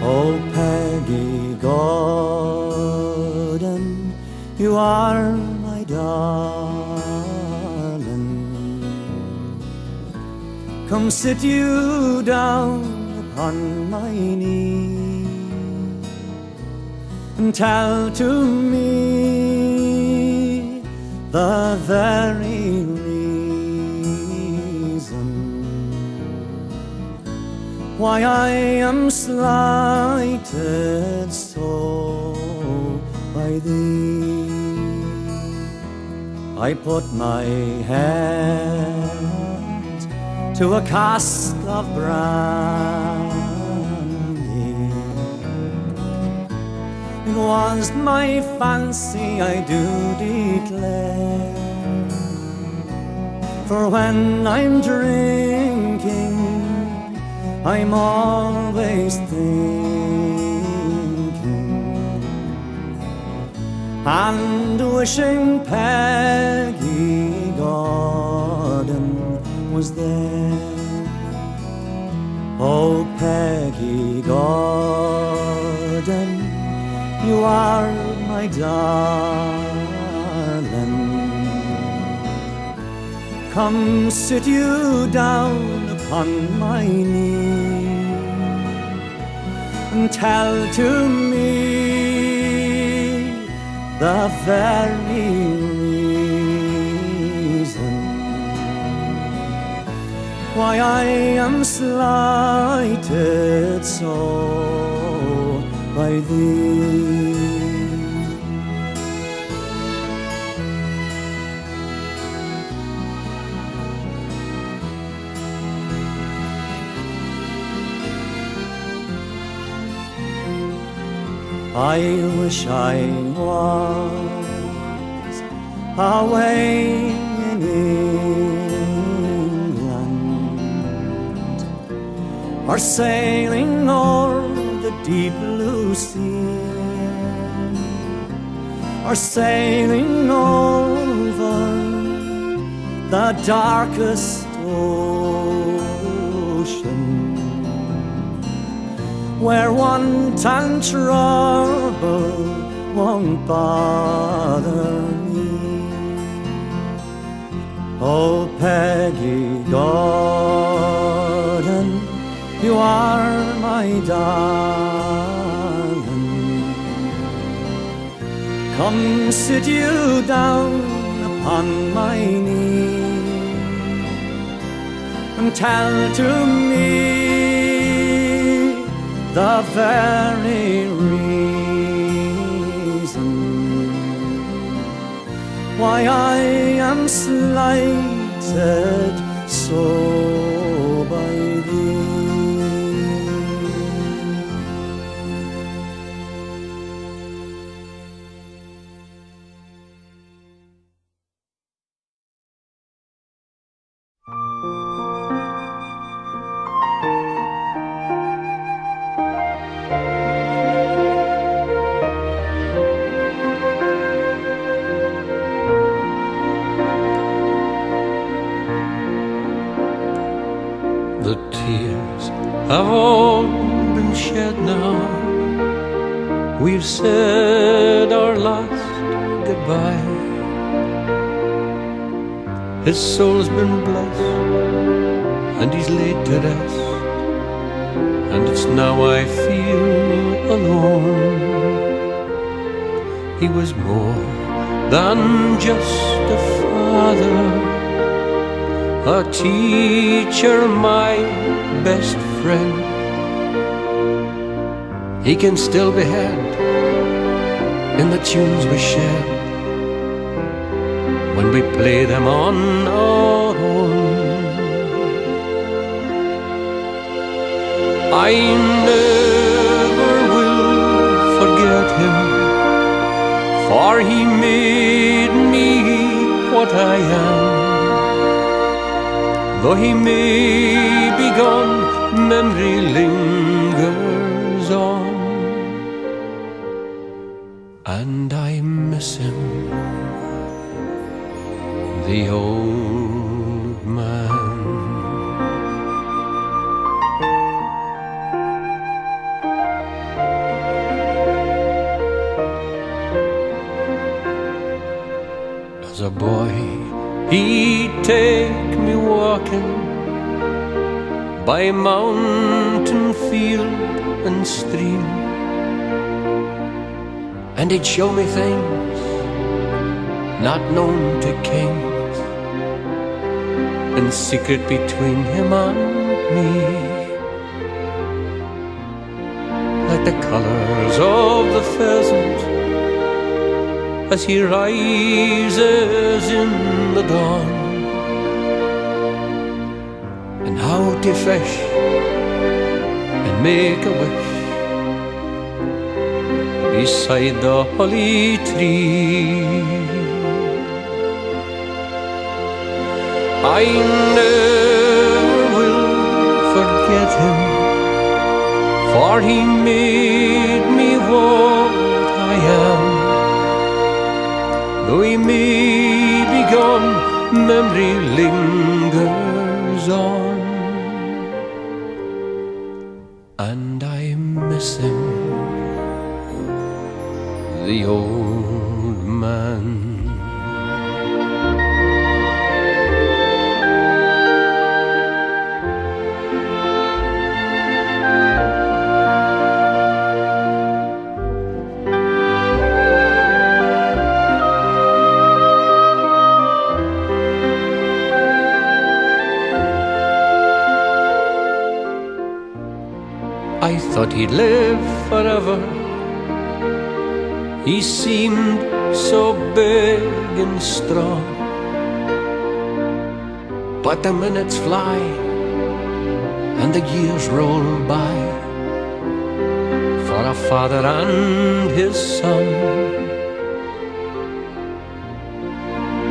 Oh, Peggy Gordon, you are my darling. Come sit you down upon my knee and tell to me the very reason why I am slighted so by thee. I put my hand to a cask of brandy. It was my fancy, I do declare, for when I'm drinking I'm always thinking and wishing Peggy Gordon was there. Oh, Peggy Gordon, you are my darling. Come sit you down upon my knee and tell to me the very reason why I am slighted so by thee. I wish I was away in England, or sailing o'er the deep blue sea, or sailing over the darkest ocean, where want and trouble won't bother me. Oh, Peggy Gordon, you are my darling. Come sit you down upon my knee and tell to me the very reason why I am slighted so by thee. The tears have all been shed now. We've said our last goodbye. His soul's been blessed and he's laid to rest, and it's now I feel alone. He was more than just a father, a teacher, my best friend. He can still be heard in the tunes we share when we play them on our own. I never will forget him, for he made me what I am. Though he may be gone, memory lingers on, and I miss him, the old man. He'd take me walking by mountain, field and stream, and he'd show me things not known to kings, in secret between him and me, like the colours of the pheasant as he rises in the dawn, and how to fish and make a wish beside the holly tree. I never will forget him, for he made me what I am. Though he may be gone, memory lingers on, and I miss him, the old man. I thought he'd live forever. He seemed so big and strong, but the minutes fly and the years roll by for a father and his son.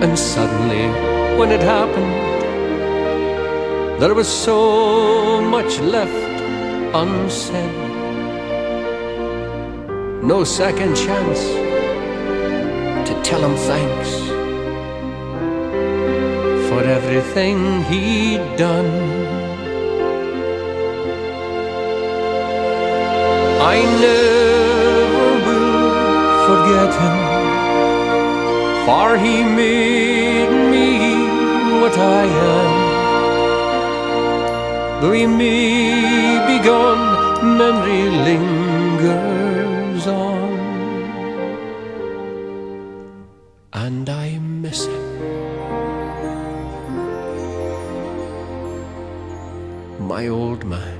And suddenly, when it happened, there was so much left unsaid. No second chance to tell him thanks for everything he'd done. I never will forget him, for he made me what I am. Though he may be gone, memory lingers on, and I miss him, my old man.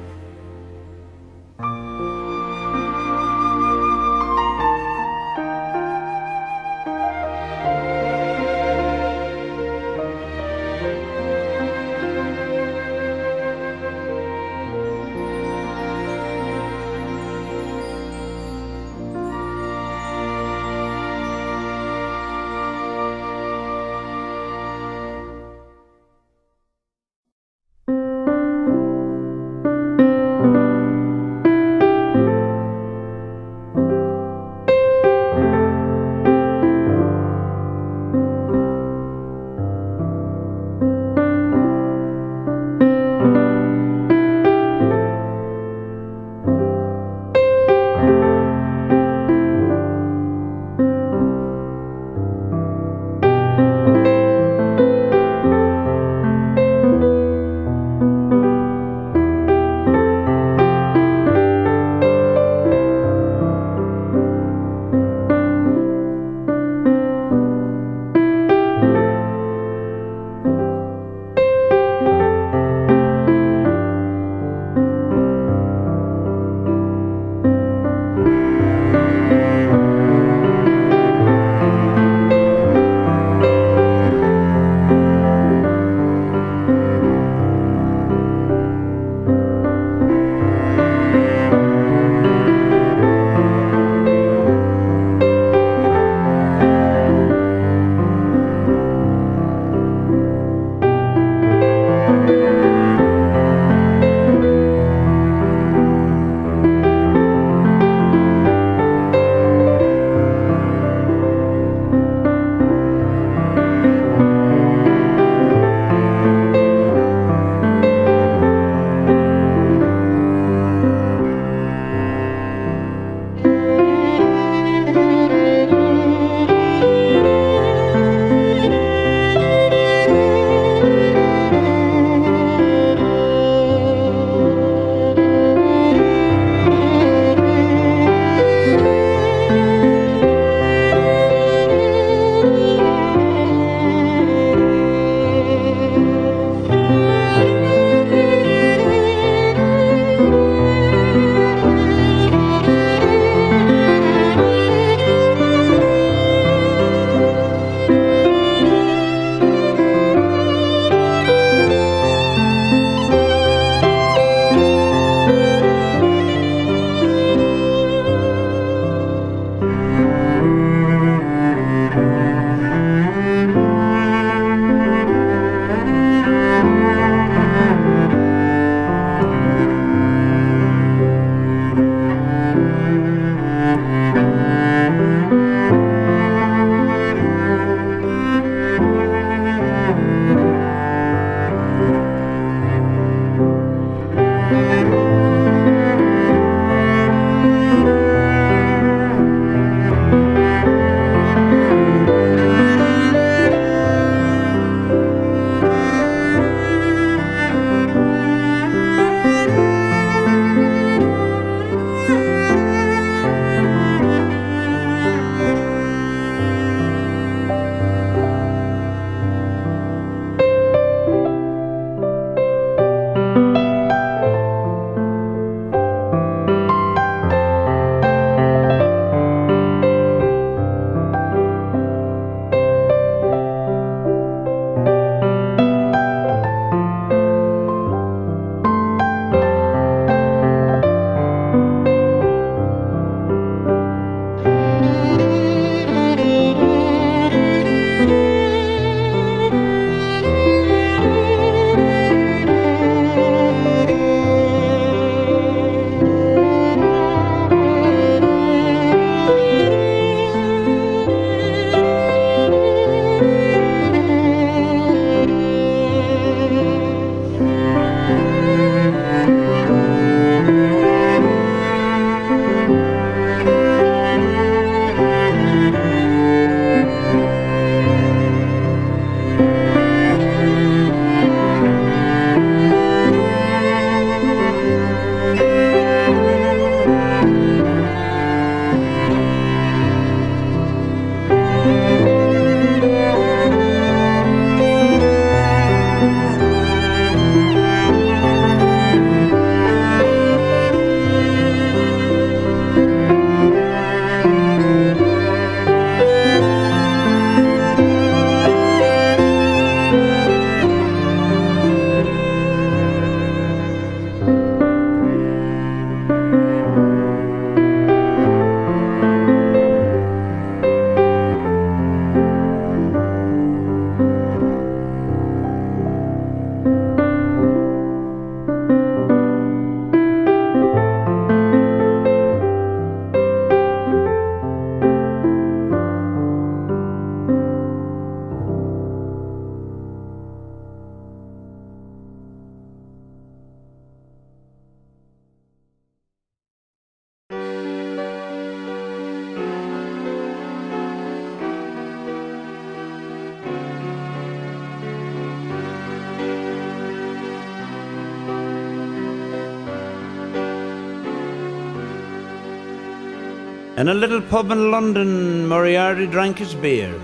In a little pub in London, Moriarty drank his beer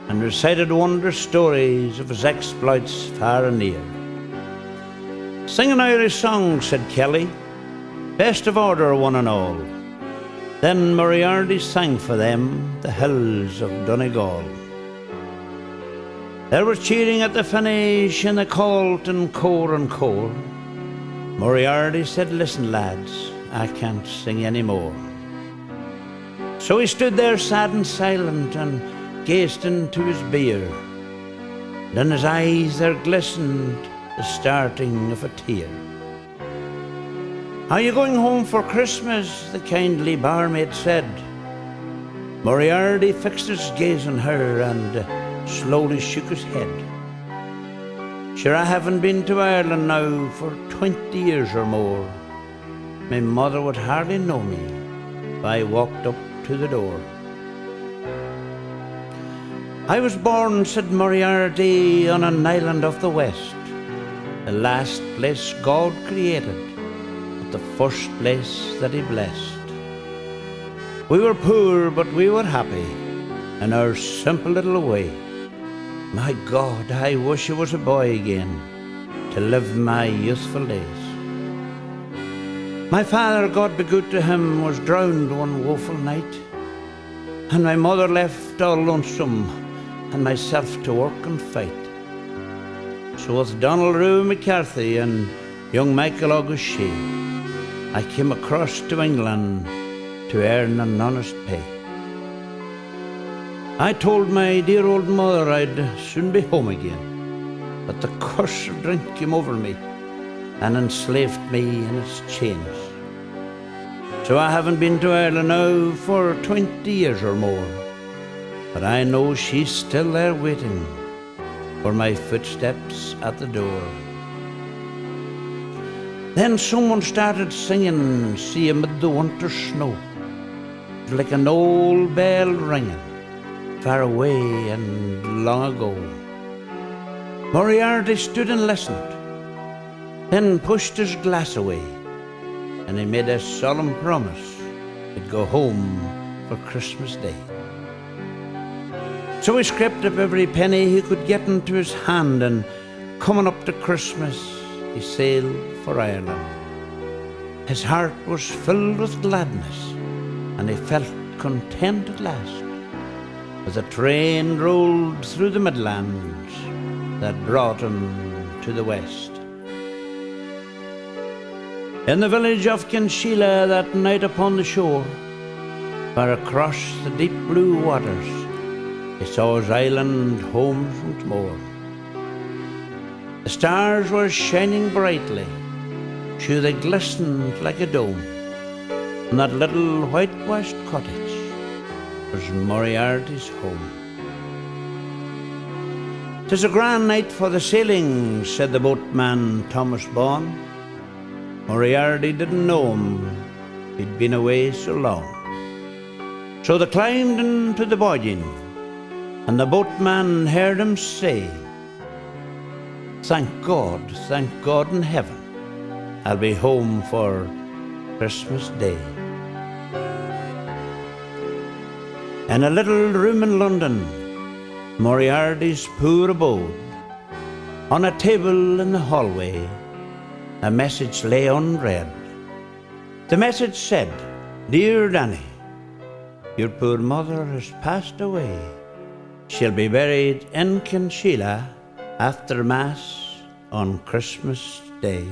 and recited wondrous stories of his exploits far and near. "Sing an Irish song," said Kelly, "best of order one and all." Then Moriarty sang for them the hills of Donegal. There was cheering at the finish in the colt and core and core. Moriarty said, "Listen, lads, I can't sing any more." So he stood there sad and silent and gazed into his beer. And in his eyes there glistened the starting of a tear. "Are you going home for Christmas?" the kindly barmaid said. Moriarty fixed his gaze on her and slowly shook his head. "Sure, I haven't been to Ireland now for 20 years or more. My mother would hardly know me if I walked up to the door." "I was born," said Moriarty, "on an island of the west, the last place God created, but the first place that he blessed. We were poor, but we were happy in our simple little way. My God, I wish I was a boy again to live my youthful days. My father, God be good to him, was drowned one woeful night, and my mother left all lonesome and myself to work and fight. So with Donald Rue McCarthy and young Michael O'Shea, I came across to England to earn an honest pay. I told my dear old mother I'd soon be home again, but the curse of drink came over me and enslaved me in its chains. So I haven't been to Ireland now for 20 years or more, but I know she's still there waiting for my footsteps at the door." Then someone started singing, "See amid the winter snow," like an old bell ringing far away and long ago. Moriarty stood and listened, then pushed his glass away, and he made a solemn promise he'd go home for Christmas Day. So he scraped up every penny he could get into his hand, and coming up to Christmas, he sailed for Ireland. His heart was filled with gladness, and he felt content at last, as the train rolled through the Midlands that brought him to the west. In the village of Kinsheela that night upon the shore, far across the deep blue waters, he saw his island home once more. The stars were shining brightly, sure they glistened like a dome, and that little whitewashed cottage was Moriarty's home. "'Tis a grand night for the sailing," said the boatman Thomas Bawn. Moriarty didn't know him, he'd been away so long. So they climbed into the boggin, and the boatman heard him say, thank God in heaven, I'll be home for Christmas Day." In a little room in London, Moriarty's poor abode, on a table in the hallway, a message lay unread. The message said, "Dear Danny, your poor mother has passed away. She'll be buried in Kinsheela after Mass on Christmas Day."